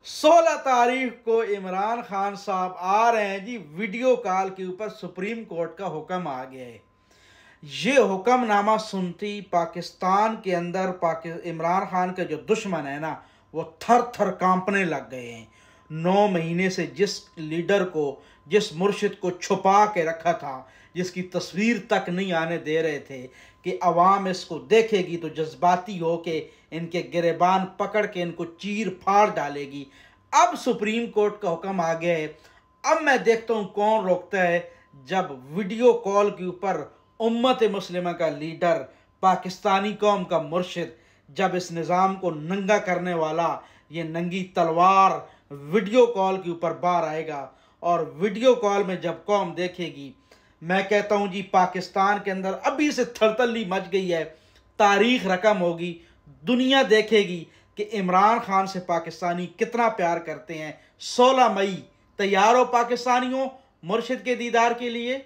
16 तारीख को इमरान खान साहब आ रहे हैं जी। वीडियो कॉल के ऊपर सुप्रीम कोर्ट का हुक्म आ गया है। ये हुक्मनामा सुनती पाकिस्तान के अंदर इमरान खान के जो दुश्मन है ना, वो थर थर कांपने लग गए हैं। 9 महीने से जिस लीडर को, जिस मुर्शिद को छुपा के रखा था, जिसकी तस्वीर तक नहीं आने दे रहे थे कि अवाम इसको देखेगी तो जज्बाती हो के इनके गिरेबान पकड़ के इनको चीर फाड़ डालेगी। अब सुप्रीम कोर्ट का हुक्म आ गया है। अब मैं देखता हूँ कौन रोकता है, जब वीडियो कॉल के ऊपर उम्मत मुस्लिमा का लीडर, पाकिस्तानी कौम का मुर्शिद, जब इस निज़ाम को नंगा करने वाला ये नंगी तलवार वीडियो कॉल के ऊपर बाहर आएगा। और वीडियो कॉल में जब कौम देखेगी, मैं कहता हूं जी, पाकिस्तान के अंदर अभी से थरथल्ली मच गई है। तारीख रकम होगी, दुनिया देखेगी कि इमरान खान से पाकिस्तानी कितना प्यार करते हैं। 16 मई तैयार हो पाकिस्तानियों मुर्शिद के दीदार के लिए।